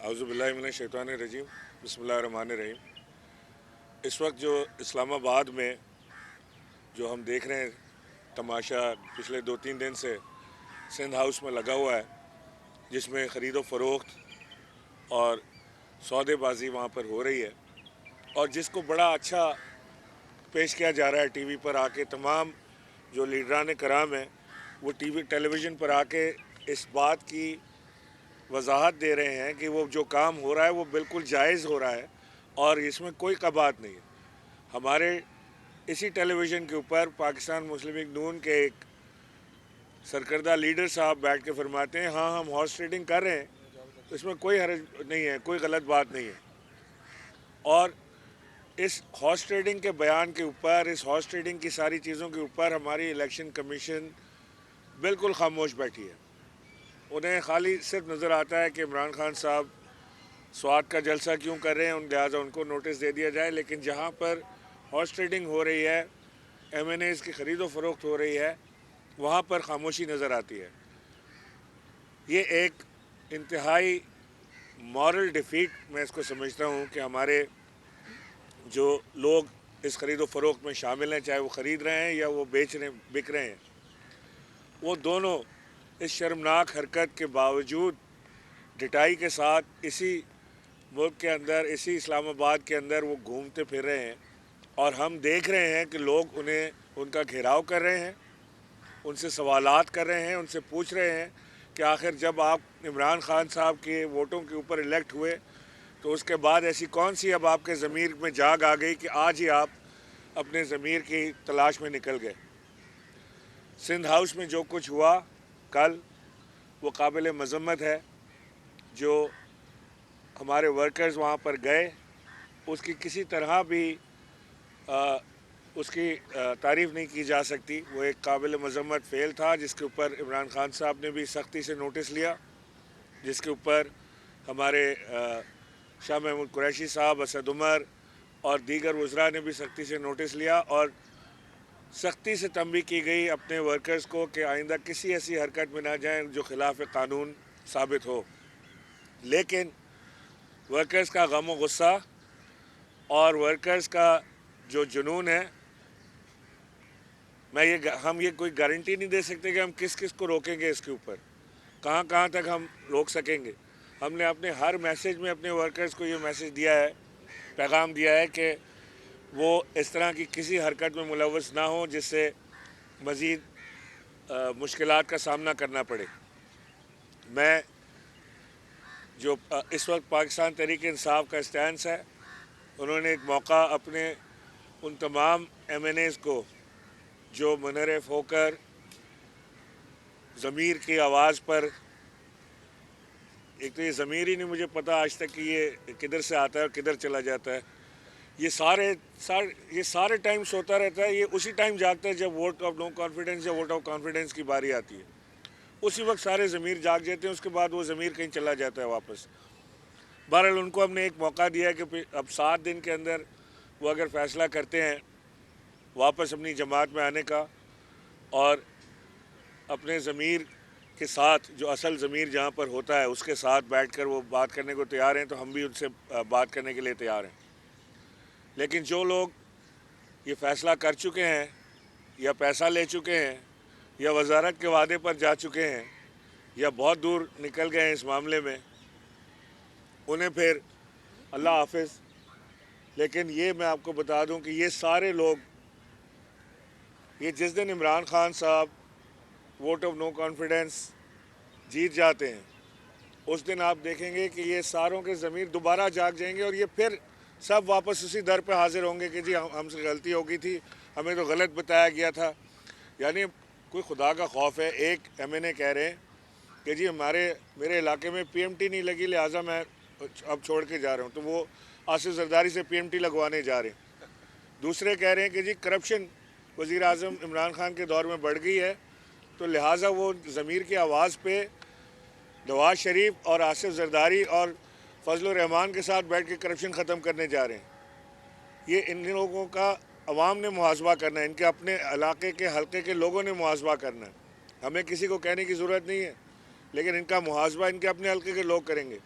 औज़ुबिल्लाहि मिनश्शैतानिर्रजीम बिस्मिल्लाहिर्रहमानिर्रहीम। इस वक्त जो इस्लामाबाद में जो हम देख रहे हैं तमाशा पिछले 2-3 दिन से सिंध हाउस में लगा हुआ है, जिसमें ख़रीद व फ़रोख्त और सौदेबाजी वहाँ पर हो रही है और जिसको बड़ा अच्छा पेश किया जा रहा है टीवी पर आके। तमाम जो लीडरान कराम हैं वो टेलीविज़न पर आके इस बात की वजाहत दे रहे हैं कि वो जो काम हो रहा है वो बिल्कुल जायज़ हो रहा है और इसमें कोई कबात नहीं है। हमारे इसी टेलीविज़न के ऊपर पाकिस्तान मुस्लिम लीग नून के एक सरकर्दा लीडर साहब बैठ के फरमाते हैं, हाँ हम हॉर्स ट्रेडिंग कर रहे हैं, तो इसमें कोई हर्ज नहीं है, कोई गलत बात नहीं है। और इस हॉर्स ट्रेडिंग के बयान के ऊपर, इस हॉर्स ट्रेडिंग की सारी चीज़ों के ऊपर हमारी इलेक्शन कमीशन बिल्कुल खामोश बैठी है। उन्हें खाली सिर्फ नज़र आता है कि इमरान खान साहब स्वाद का जलसा क्यों कर रहे हैं, लिहाजा उनको नोटिस दे दिया जाए। लेकिन जहाँ पर हॉर्स ट्रेडिंग हो रही है, MNAs की ख़रीद व फ़रोख्त हो रही है, वहाँ पर खामोशी नज़र आती है। ये एक इंतहाई मॉरल डिफ़ीट मैं इसको समझता हूँ कि हमारे जो लोग इस ख़रीद व फ़रोख्त में शामिल हैं, चाहे वो ख़रीद रहे हैं या वो बिक रहे हैं, वो दोनों इस शर्मनाक हरकत के बावजूद ढिठाई के साथ इसी मुल्क के अंदर, इसी इस्लामाबाद के अंदर वो घूमते फिर रहे हैं और हम देख रहे हैं कि लोग उनका घेराव कर रहे हैं, उनसे सवालात कर रहे हैं, उनसे पूछ रहे हैं कि आखिर जब आप इमरान खान साहब के वोटों के ऊपर इलेक्ट हुए तो उसके बाद ऐसी कौन सी अब आपके ज़मीर में जाग आ गई कि आज ही आप अपने ज़मीर की तलाश में निकल गए। सिंध हाउस में जो कुछ हुआ कल, वो काबिल मज़म्मत है। जो हमारे वर्कर्स वहाँ पर गए, उसकी किसी तरह भी उसकी तारीफ़ नहीं की जा सकती। वो एक काबिल मज़म्मत फ़ेल था जिसके ऊपर इमरान खान साहब ने भी सख्ती से नोटिस लिया, जिसके ऊपर हमारे शाह महमूद कुरैशी साहब, असद उमर और दीगर वज़रा ने भी सख्ती से नोटिस लिया और सख्ती से तंबीह की गई अपने वर्कर्स को कि आइंदा किसी ऐसी हरकत में ना जाएं जो ख़िलाफ़ कानून साबित हो। लेकिन वर्कर्स का गम व गुस्सा और वर्कर्स का जो जुनून है, हम ये कोई गारंटी नहीं दे सकते कि हम किस किस को रोकेंगे, इसके ऊपर कहाँ कहाँ तक हम रोक सकेंगे। हमने अपने हर मैसेज में अपने वर्कर्स को ये मैसेज दिया है, पैगाम दिया है कि वो इस तरह की किसी हरकत में मुलव्वस ना हो जिससे मज़ीद मुश्किलात का सामना करना पड़े। मैं जो इस वक्त पाकिस्तान तहरीक इंसाफ का स्टैंस है, उन्होंने एक मौका अपने उन तमाम MNAs को जो मुनहरफ होकर ज़मीर की आवाज़ पर, एक तो ये ज़मीर ही नहीं मुझे पता आज तक कि ये किधर से आता है और किधर चला जाता है। ये सारे टाइम सोता रहता है, ये उसी टाइम जागता है जब वोट ऑफ नो कॉन्फिडेंस या वोट ऑफ कॉन्फिडेंस की बारी आती है। उसी वक्त सारे ज़मीर जाग जाते हैं, उसके बाद वो ज़मीर कहीं चला जाता है वापस। बहरहाल उनको हमने एक मौका दिया कि अब 7 दिन के अंदर वो अगर फ़ैसला करते हैं वापस अपनी जमात में आने का और अपने ज़मीर के साथ, जो असल ज़मीर जहाँ पर होता है उसके साथ बैठकर वो बात करने को तैयार हैं, तो हम भी उनसे बात करने के लिए तैयार हैं। लेकिन जो लोग ये फ़ैसला कर चुके हैं या पैसा ले चुके हैं या वजारत के वादे पर जा चुके हैं या बहुत दूर निकल गए हैं इस मामले में, उन्हें फिर अल्लाह हाफिज़। लेकिन ये मैं आपको बता दूं कि ये सारे लोग, ये जिस दिन इमरान खान साहब वोट ऑफ नो कॉन्फिडेंस जीत जाते हैं, उस दिन आप देखेंगे कि ये सारों के ज़मीर दोबारा जाग जाएंगे और ये फिर सब वापस उसी दर पे हाजिर होंगे कि जी हमसे गलती हो गई थी, हमें तो गलत बताया गया था। यानी कोई खुदा का खौफ है। एक MNA कह रहे हैं कि जी मेरे इलाके में PMT नहीं लगी, लिहाजा मैं अब छोड़ के जा रहा हूँ, तो वो आसिफ जरदारी से PMT लगवाने जा रहे हैं। दूसरे कह रहे हैं कि जी करप्शन वज़ीर आज़म इमरान खान के दौर में बढ़ गई है, तो लिहाजा वो ज़मीर की आवाज़ पे नवाज शरीफ और आसिफ जरदारी और फजल रहमान के साथ बैठ के करप्शन ख़त्म करने जा रहे हैं। ये इन लोगों का अवाम ने मुहासबा करना है, इनके अपने इलाके के हल्के के लोगों ने मुहासबा करना है। हमें किसी को कहने की ज़रूरत नहीं है, लेकिन इनका मुहासबा इनके अपने हल्के के लोग करेंगे।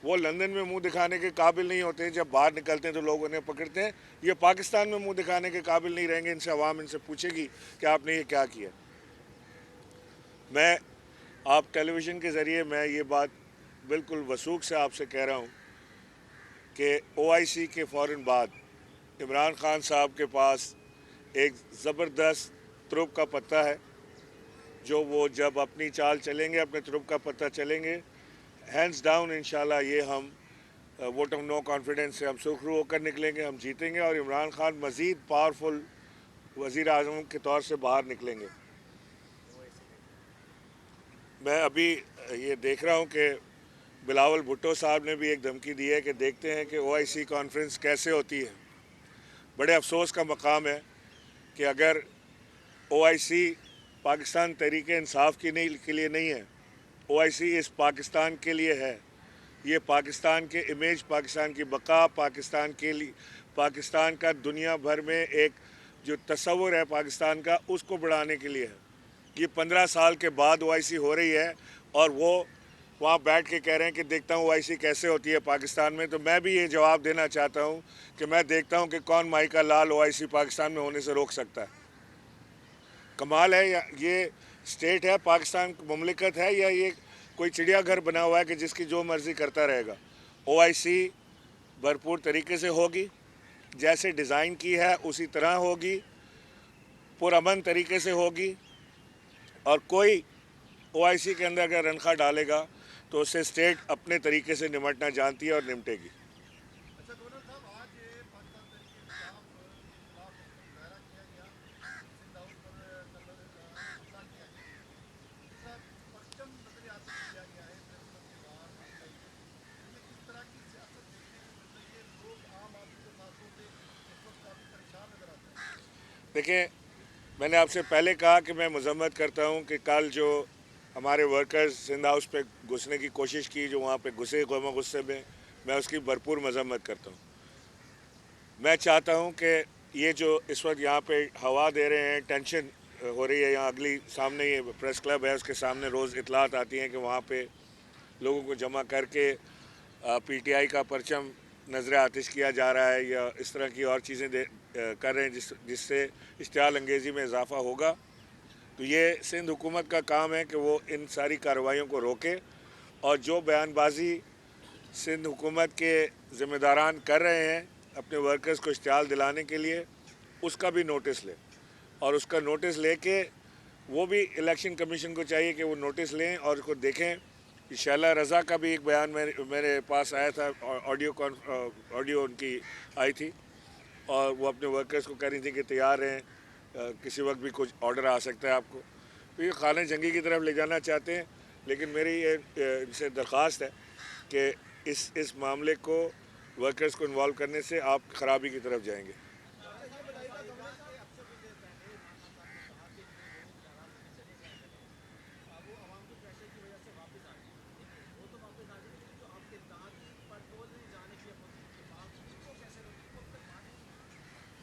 वो लंदन में मुंह दिखाने के काबिल नहीं होते, जब बाहर निकलते हैं तो लोग उन्हें पकड़ते हैं। ये पाकिस्तान में मुंह दिखाने के काबिल नहीं रहेंगे, इनसे आवाम इनसे पूछेगी कि आपने ये क्या किया। मैं आप टेलीविज़न के ज़रिए मैं ये बात बिल्कुल वसूख से आपसे कह रहा हूँ कि OIC के फ़ौरन बाद इमरान खान साहब के पास एक ज़बरदस्त तुरुप का पत्ता है, जो वो जब अपनी चाल चलेंगे, अपने तुरुप का पत्ता चलेंगे, हैंड्स डाउन इंशाल्लाह ये हम वोट ऑफ नो कॉन्फिडेंस से हम सुरखरू होकर निकलेंगे, हम जीतेंगे और इमरान खान मज़ीद पावरफुल वज़ीर आज़म के तौर से बाहर निकलेंगे। मैं अभी ये देख रहा हूँ कि बिलावल भुट्टो साहब ने भी एक धमकी दी है कि देखते हैं कि OIC कॉन्फ्रेंस कैसे होती है। बड़े अफसोस का मकाम है कि अगर OIC पाकिस्तान तहरीक इंसाफ के लिए नहीं है, OIC इस पाकिस्तान के लिए है। ये पाकिस्तान के इमेज, पाकिस्तान की बका, पाकिस्तान के लिए, पाकिस्तान का दुनिया भर में एक जो तस्वुर है पाकिस्तान का, उसको बढ़ाने के लिए है। ये 15 साल के बाद OIC हो रही है और वो वहाँ बैठ के कह रहे हैं कि देखता हूँ OIC कैसे होती है पाकिस्तान में। तो मैं भी ये जवाब देना चाहता हूँ कि मैं देखता हूँ कि कौन माई का लाल OIC पाकिस्तान में होने से रोक सकता है। कमाल है, या ये स्टेट है, पाकिस्तान मुमलिकत है, या ये कोई चिड़ियाघर बना हुआ है कि जिसकी जो मर्ज़ी करता रहेगा। OIC भरपूर तरीके से होगी, जैसे डिज़ाइन की है उसी तरह होगी, पुरअमन तरीके से होगी, और कोई OIC के अंदर अगर रनखा डालेगा तो उससे स्टेट अपने तरीके से निमटना जानती है और निमटेगी। देखिए, मैंने आपसे पहले कहा कि मैं मजम्मत करता हूँ कि कल जो हमारे वर्कर्स सिंध हाउस पे घुसने की कोशिश की, जो वहाँ पे घुसे गम गुस्से में, मैं उसकी भरपूर मजम्मत करता हूँ। मैं चाहता हूँ कि ये जो इस वक्त यहाँ पे हवा दे रहे हैं, टेंशन हो रही है, यहाँ अगली सामने ये प्रेस क्लब है, उसके सामने रोज़ इतलात आती हैं कि वहाँ पे लोगों को जमा करके PTI का परचम नजर आतिश किया जा रहा है, या इस तरह की और चीज़ें कर रहे हैं जिससे इश्तियाल अंगेज़ी में इजाफ़ा होगा। तो ये सिंध हुकूमत का काम है कि वो इन सारी कार्रवाइयों को रोके, और जो बयानबाजी सिंध हुकूमत के ज़िम्मेदारान कर रहे हैं अपने वर्कर्स को इश्तियाल दिलाने के लिए, उसका भी नोटिस ले, और उसका नोटिस ले के वो भी इलेक्शन कमीशन को चाहिए कि वो नोटिस लें और उसको देखें। शैला रज़ा का भी एक बयान मेरे पास आया था, ऑडियो उनकी आई थी, और वो अपने वर्कर्स को कह रही थी कि तैयार हैं, किसी वक्त भी कुछ ऑर्डर आ सकता है आपको। तो ये खाने जंगी की तरफ ले जाना चाहते हैं, लेकिन मेरी ये इनसे दरख्वास्त है कि इस मामले को, वर्कर्स को इन्वॉल्व करने से आप ख़राबी की तरफ जाएंगे।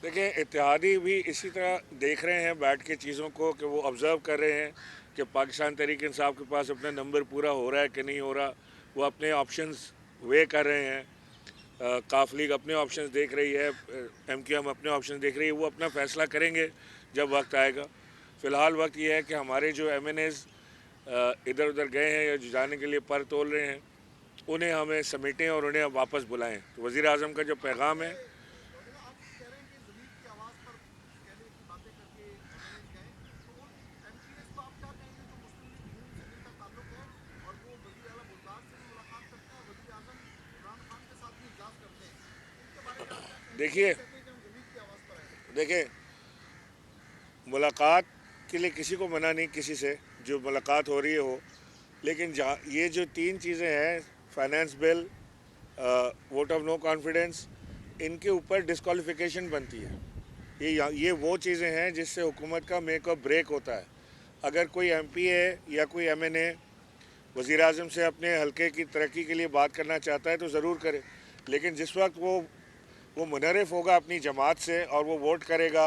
देखिए, इत्तेहादी भी इसी तरह देख रहे हैं बैठ के चीज़ों को, कि वो ऑब्ज़र्व कर रहे हैं कि पाकिस्तान तहरीक इंसाफ के पास अपना नंबर पूरा हो रहा है कि नहीं हो रहा। वो अपने ऑप्शंस वे कर रहे हैं, काफ लीग अपने ऑप्शंस देख रही है, MQM अपने ऑप्शंस देख रही है। वो अपना फ़ैसला करेंगे जब वक्त आएगा। फ़िलहाल वक्त ये है कि हमारे जो MNAs इधर उधर गए हैं या जो जाने के लिए पर तोल रहे हैं, उन्हें हमें समेटें और उन्हें वापस बुलाएं। तो वज़ीर आज़म का जो पैगाम है, देखिए मुलाकात के लिए किसी को मना नहीं, किसी से जो मुलाकात हो रही हो, लेकिन जहाँ ये जो 3 चीज़ें हैं, finance bill, vote of no confidence, इनके ऊपर डिस्क्वालिफिकेशन बनती है। ये वो चीज़ें हैं जिससे हुकूमत का मेक और ब्रेक होता है। अगर कोई MPA या कोई MNA वज़ीर आज़म से अपने हलके की तरक्की के लिए बात करना चाहता है तो ज़रूर करे, लेकिन जिस वक्त वो मुनरिफ होगा अपनी जमात से और वो वोट करेगा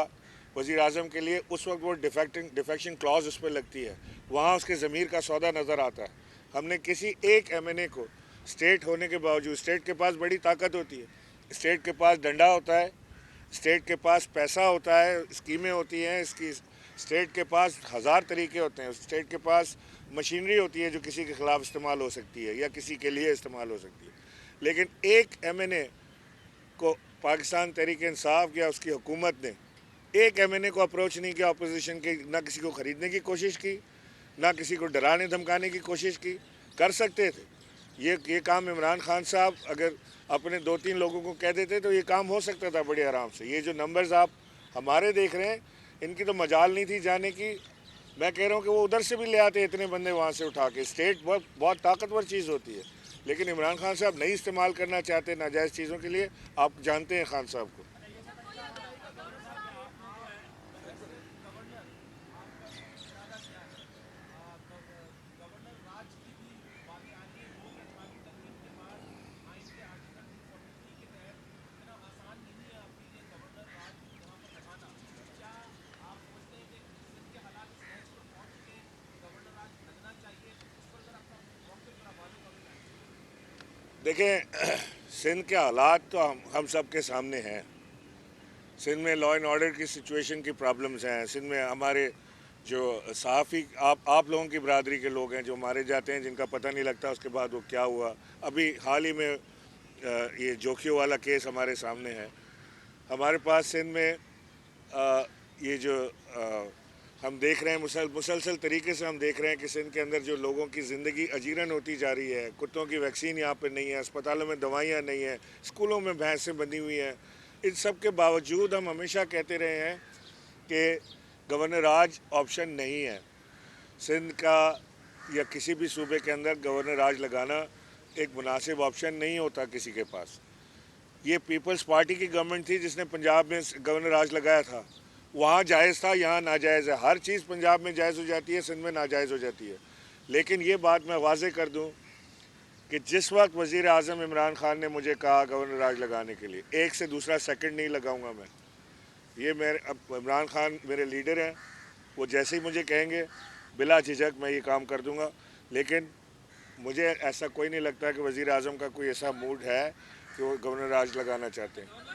वज़ीर आज़म के लिए, उस वक्त वो डिफेक्शन क्लॉज उस पर लगती है, वहाँ उसके ज़मीर का सौदा नज़र आता है। हमने किसी एक MNA को स्टेट होने के बावजूद स्टेट के पास बड़ी ताकत होती है, स्टेट के पास डंडा होता है, स्टेट के पास पैसा होता है, स्कीमें होती हैं इसकी, स्टेट के पास हज़ार तरीके होते हैं, स्टेट के पास मशीनरी होती है जो किसी के ख़िलाफ़ इस्तेमाल हो सकती है या किसी के लिए इस्तेमाल हो सकती है। लेकिन एक एमएनए को पाकिस्तान तहरीक इंसाफ या उसकी हुकूमत ने एक एमएनए को अप्रोच नहीं किया अपोजिशन के, ना किसी को ख़रीदने की कोशिश की, ना किसी को डराने धमकाने की कोशिश की। कर सकते थे ये काम इमरान खान साहब अगर अपने 2-3 लोगों को कह देते तो ये काम हो सकता था बड़े आराम से। ये जो नंबर्स आप हमारे देख रहे हैं इनकी तो मजाल नहीं थी जाने की। मैं कह रहा हूँ कि वो उधर से भी ले आते इतने बंदे वहाँ से उठा के। स्टेट बहुत बहुत ताकतवर चीज़ होती है, लेकिन इमरान खान साहब नहीं इस्तेमाल करना चाहते नाजायज़ चीज़ों के लिए। आप जानते हैं खान साहब को। देखें, सिंध के हालात तो हम सब के सामने हैं। सिंध में लॉ एंड ऑर्डर की सिचुएशन की प्रॉब्लम्स हैं। सिंध में हमारे जो सहाफ़ी आप लोगों की बरादरी के लोग हैं जो मारे जाते हैं, जिनका पता नहीं लगता उसके बाद वो क्या हुआ। अभी हाल ही में ये जोखियों वाला केस हमारे सामने है। हमारे पास सिंध में ये जो हम देख रहे हैं मुसलसल तरीके से हम देख रहे हैं कि सिंध के अंदर जो लोगों की ज़िंदगी अजीरन होती जा रही है। कुत्तों की वैक्सीन यहाँ पर नहीं है, अस्पतालों में दवाइयाँ नहीं हैं, स्कूलों में भैंसें बंधी हुई हैं। इन सब के बावजूद हम हमेशा कहते रहे हैं कि गवर्नर राज ऑप्शन नहीं है। सिंध का या किसी भी सूबे के अंदर गवर्नर राज लगाना एक मुनासिब ऑप्शन नहीं होता किसी के पास। ये पीपल्स पार्टी की गवर्नमेंट थी जिसने पंजाब में गवर्नर राज लगाया था। वहाँ जायज़ था, यहाँ नाजायज़ है। हर चीज़ पंजाब में जायज़ हो जाती है, सिंध में नाजायज़ हो जाती है। लेकिन ये बात मैं वाज़े कर दूँ कि जिस वक्त वज़ीर आज़म इमरान खान ने मुझे कहा गवर्नर राज लगाने के लिए, एक से दूसरा सेकंड नहीं लगाऊंगा मैं। ये मेरे अब इमरान खान मेरे लीडर हैं, वो जैसे ही मुझे कहेंगे बिला झिझक मैं ये काम कर दूंगा। लेकिन मुझे ऐसा कोई नहीं लगता कि वज़ीर आज़म का कोई ऐसा मूड है कि वो गवर्नर राज लगाना चाहते हैं।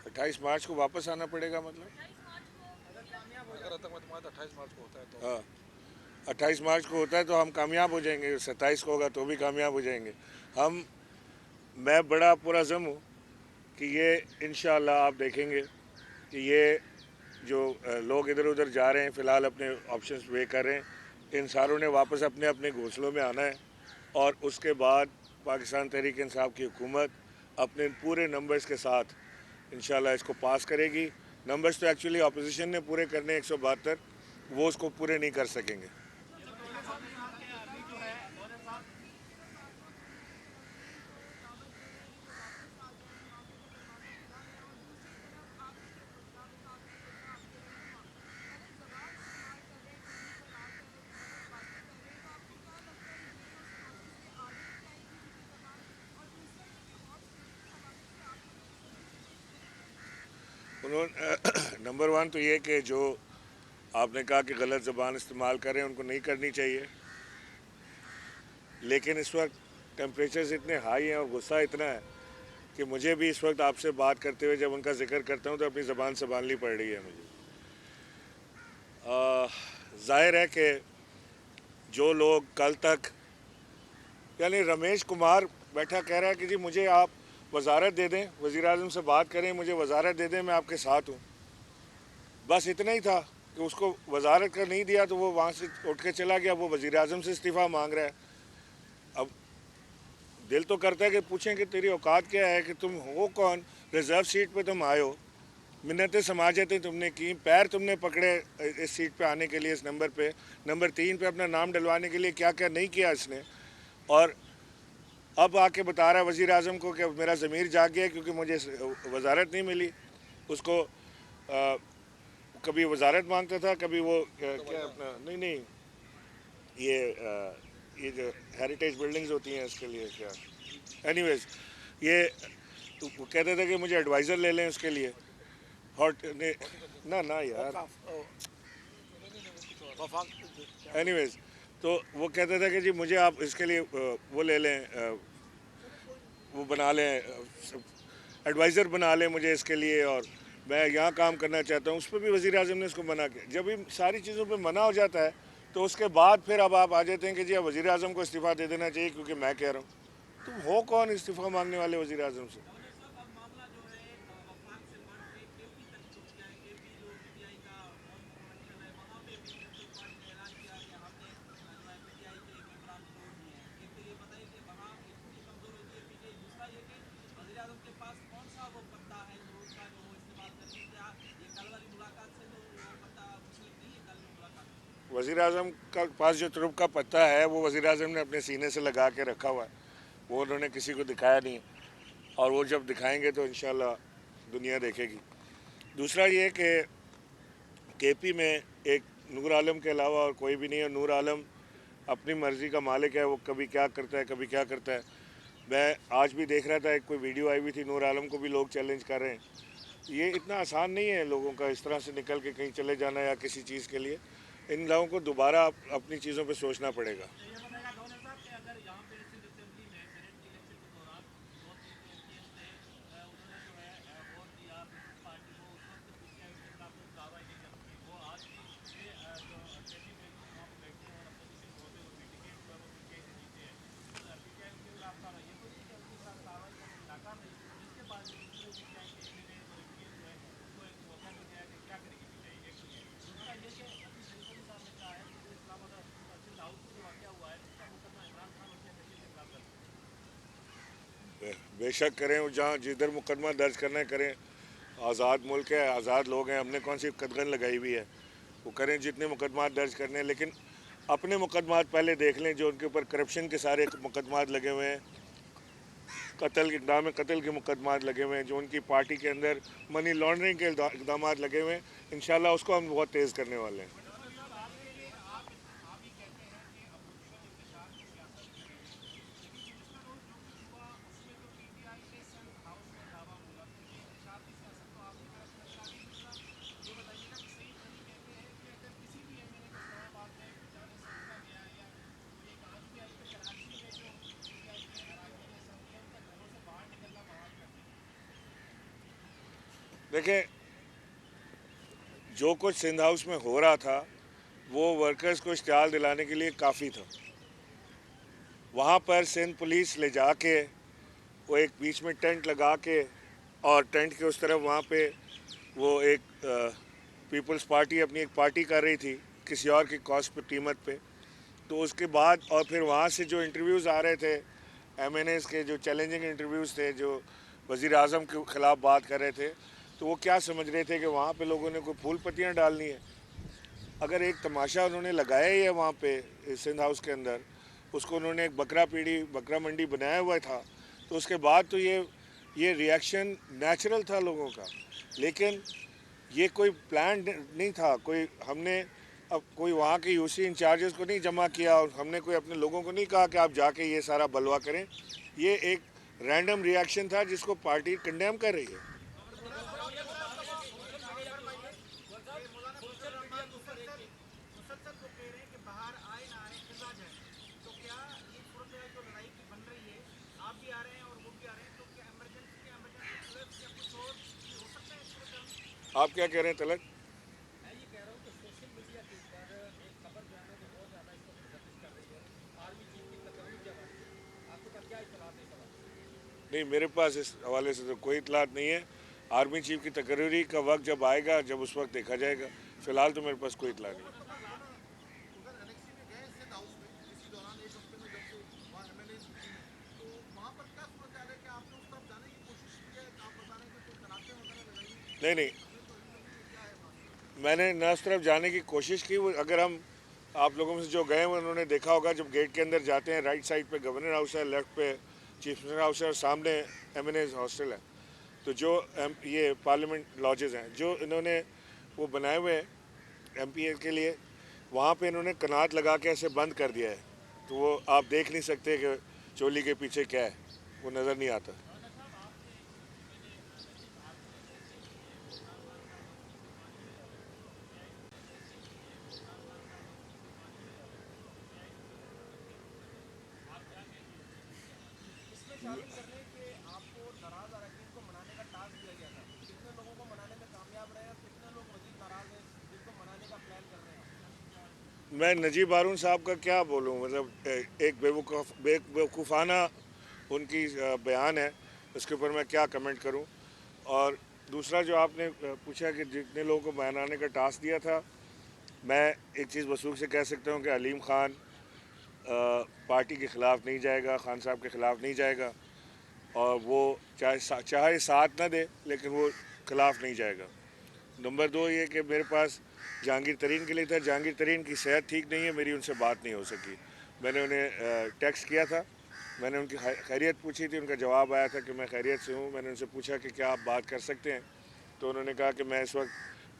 अट्ठाईस मार्च को वापस आना पड़ेगा मतलब? अगर आतंकवाद 28 मार्च को होता है तो हाँ, 28 मार्च को होता है तो हम कामयाब हो जाएंगे, 27 को होगा तो भी कामयाब हो जाएंगे हम। मैं बड़ा पुरज़म हूँ कि ये इंशाअल्लाह आप देखेंगे कि ये जो लोग इधर उधर जा रहे हैं फ़िलहाल अपने ऑप्शंस वे कर रहे हैं, इन सारों ने वापस अपने अपने घोंसलों में आना है और उसके बाद पाकिस्तान तहरीक इंसाफ की हुकूमत अपने पूरे नंबर्स के साथ इंशाल्लाह इसको पास करेगी। नंबर्स तो एक्चुअली अपोजिशन ने पूरे करने 172, वो उसको पूरे नहीं कर सकेंगे। उन्होंने नंबर वन तो ये कि जो आपने कहा कि गलत ज़बान इस्तेमाल करें उनको नहीं करनी चाहिए। लेकिन इस वक्त टेम्परेचर्स इतने हाई हैं और गुस्सा इतना है कि मुझे भी इस वक्त आपसे बात करते हुए जब उनका जिक्र करता हूँ तो अपनी ज़बान संभालनी पड़ रही है मुझे। ज़ाहिर है कि जो लोग कल तक, यानी रमेश कुमार बैठा कह रहा है कि जी मुझे आप वजारत दे दें, वज़ीर आज़म से बात करें, मुझे वजारत दे दें, मैं आपके साथ हूँ। बस इतना ही था कि उसको वजारत का नहीं दिया तो वो वहाँ से उठ के चला गया। वो वज़ीर आज़म से इस्तीफ़ा मांग रहा है। अब दिल तो करता है कि पूछें कि तेरी औकात क्या है, कि तुम हो कौन, रिज़र्व सीट पे तुम आए हो, मिन्नतें समाजतें तुमने की, पैर तुमने पकड़े इस सीट पे आने के लिए, इस नंबर पे, नंबर 3 पे अपना नाम डलवाने के लिए क्या क्या नहीं किया इसने। और अब आके बता रहा है वज़ीर आज़म को कि मेरा ज़मीर जाग गया क्योंकि मुझे वजारत नहीं मिली। उसको कभी वजारत मांगता था, कभी वो क्या अपना नहीं ये जो हेरिटेज बिल्डिंग्स होती हैं इसके लिए क्या, एनीवेज ये वो कहते थे कि मुझे एडवाइज़र ले लें उसके लिए हॉट ने ना ना यार एनीवेज तो वो कहते थे कि जी मुझे आप इसके लिए वो ले लें वो बना लें एडवाइज़र बना लें मुझे इसके लिए और मैं यहाँ काम करना चाहता हूँ। उस पर भी वज़ीर आज़म ने उसको मना किया। जब भी सारी चीज़ों पे मना हो जाता है तो उसके बाद फिर अब आप आ जाते हैं कि जी अब वज़ीर आज़म को इस्तीफ़ा दे देना चाहिए क्योंकि मैं कह रहा हूँ। तुम हो कौन इस्तीफ़ा मांगने वाले वज़ीर आज़म से? वज़ीर आज़म का पास जो तुरुप का पत्ता है वो वज़ीर आज़म ने अपने सीने से लगा के रखा हुआ है, वो उन्होंने किसी को दिखाया नहीं है और वो जब दिखाएंगे तो इंशाल्लाह दुनिया देखेगी। दूसरा ये कि केपी में एक नूर आलम के अलावा और कोई भी नहीं है। नूर आलम अपनी मर्ज़ी का मालिक है, वो कभी क्या करता है कभी क्या करता है। मैं आज भी देख रहा था, एक कोई वीडियो आई हुई थी, नूर आलम को भी लोग चैलेंज कर रहे हैं। ये इतना आसान नहीं है लोगों का इस तरह से निकल के कहीं चले जाना या किसी चीज़ के लिए। इन लोगों को दोबारा अपनी चीज़ों पे सोचना पड़ेगा। बेशक करें, वो जहाँ जिधर मुकदमा दर्ज करना है करें। आज़ाद मुल्क है, आज़ाद लोग हैं, हमने कौन सी कदगन लगाई हुई है। वो करें जितने मुकदमा दर्ज करने हैं, लेकिन अपने मुकदमा पहले देख लें। जो उनके ऊपर करप्शन के सारे मुकदमा लगे हुए हैं, कत्ल इकदाम कत्ल के मुकदमा लगे हुए हैं, जो उनकी पार्टी के अंदर मनी लॉन्ड्रिंग के इकदाम लगे हुए हैं, इंशाल्लाह उसको हम बहुत तेज़ करने वाले हैं। देखें, जो कुछ सिंध हाउस में हो रहा था वो वर्कर्स को इश्तिहार दिलाने के लिए काफ़ी था। वहाँ पर सिंध पुलिस ले जाके वो एक बीच में टेंट लगा के और टेंट के उस तरफ वहाँ पे वो एक पीपल्स पार्टी अपनी एक पार्टी कर रही थी किसी और की कॉस्ट पे कीमत पे। तो उसके बाद और फिर वहाँ से जो इंटरव्यूज़ आ रहे थे एमएनएस के, जो चैलेंजिंग इंटरव्यूज़ थे, जो वज़ीर आज़म के ख़िलाफ़ बात कर रहे थे, तो वो क्या समझ रहे थे कि वहाँ पे लोगों ने कोई फूल पत्तियाँ डालनी है। अगर एक तमाशा उन्होंने लगाया ही है वहाँ पे सिंध हाउस के अंदर, उसको उन्होंने एक बकरा मंडी बनाया हुआ था, तो उसके बाद तो ये रिएक्शन नेचुरल था लोगों का। लेकिन ये कोई प्लान नहीं था। कोई हमने अब कोई वहाँ के यूसी इंचार्जेस को नहीं जमा किया और हमने कोई अपने लोगों को नहीं कहा कि आप जाके ये सारा बलवा करें। ये एक रैंडम रिएक्शन था जिसको पार्टी कंडेम कर रही है। आप क्या कह रहे हैं तलक? नहीं, मेरे पास इस हवाले से तो कोई इतलात नहीं है। आर्मी चीफ की तकरीरी का वक्त जब आएगा, जब उस वक्त देखा जाएगा। फ़िलहाल तो मेरे पास कोई इतला नहीं है। नहीं नहीं, मैंने न उस तरफ जाने की कोशिश की। वो अगर हम आप लोगों में से जो गए हैं उन्होंने देखा होगा, जब गेट के अंदर जाते हैं राइट साइड पे गवर्नर हाउस है, लेफ़्ट पे चीफ मिनिस्टर हाउस है और सामने एमएनएस हॉस्टल है। तो जो ये पार्लियामेंट लॉजेस हैं जो इन्होंने वो बनाए हुए हैं एमपीए के लिए, वहाँ पे इन्होंने कनात लगा के ऐसे बंद कर दिया है। तो वो आप देख नहीं सकते कि चोली के पीछे क्या है, वो नज़र नहीं आता। शामिल करने के आपको नाराज अरकान को मनाने का टास्क दिया गया था, कितने लोगों को मनाने में कामयाब रहे और कितने लोग मजीद नाराज हैं जिनको मनाने का प्लान कर रहे हैं? मैं नजीब हारून साहब का क्या बोलूँ, मतलब एक बेवकूफ़ाना उनकी बयान है, उसके ऊपर मैं क्या कमेंट करूँ। और दूसरा जो आपने पूछा कि जितने लोगों को मनाने का टास्क दिया था, मैं एक चीज़ वसूख से कह सकता हूँ कि अलीम ख़ान पार्टी के ख़िलाफ़ नहीं जाएगा, खान साहब के ख़िलाफ़ नहीं जाएगा, और वो चाहे साथ ना दे लेकिन वो खिलाफ़ नहीं जाएगा। नंबर दो ये कि मेरे पास जहांगीर तरीन के लिए था, जहांगीर तरीन की सेहत ठीक नहीं है, मेरी उनसे बात नहीं हो सकी। मैंने उन्हें टेक्स्ट किया था, मैंने उनकी खैरियत पूछी थी, उनका जवाब आया था कि मैं खैरियत से हूँ। मैंने उनसे पूछा कि क्या आप बात कर सकते हैं, तो उन्होंने कहा कि मैं इस वक्त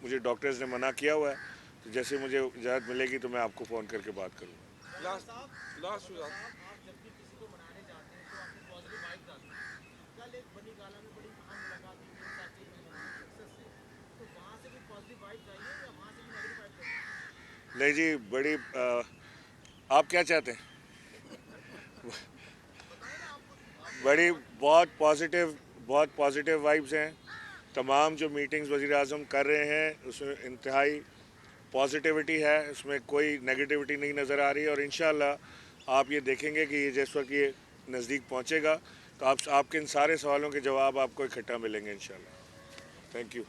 मुझे डॉक्टर्स ने मना किया हुआ है, तो जैसे मुझे इजाज़त मिलेगी तो मैं आपको फ़ोन करके बात करूँगा। लास्ट लास्ट आप जब भी किसी को मनाने जाते हैं तो आपको पॉजिटिव वाइब डालते हैं। कल एक बनी गाला में बड़ी अहम मुलाकात हुई मेरे साथी सक्सेस से, तो वहाँ से भी पॉजिटिव वाइब्स आई है या वहाँ से भी नेगेटिव वाइब्स आई है? नहीं जी, बड़ी आप क्या चाहते हैं? बताएं ना आपको बड़ी बहुत पॉजिटिव वाइब्स हैं। तमाम जो मीटिंग्स वज़ीर आज़म कर रहे हैं उसमें इंतहाई पॉजिटिविटी है, उसमें कोई नेगेटिविटी नहीं नज़र आ रही है। और इंशाअल्लाह आप ये देखेंगे कि ये जिस वक्त ये नज़दीक पहुंचेगा तो आपके इन सारे सवालों के जवाब आपको इकट्ठा मिलेंगे इंशाअल्लाह। Thank you.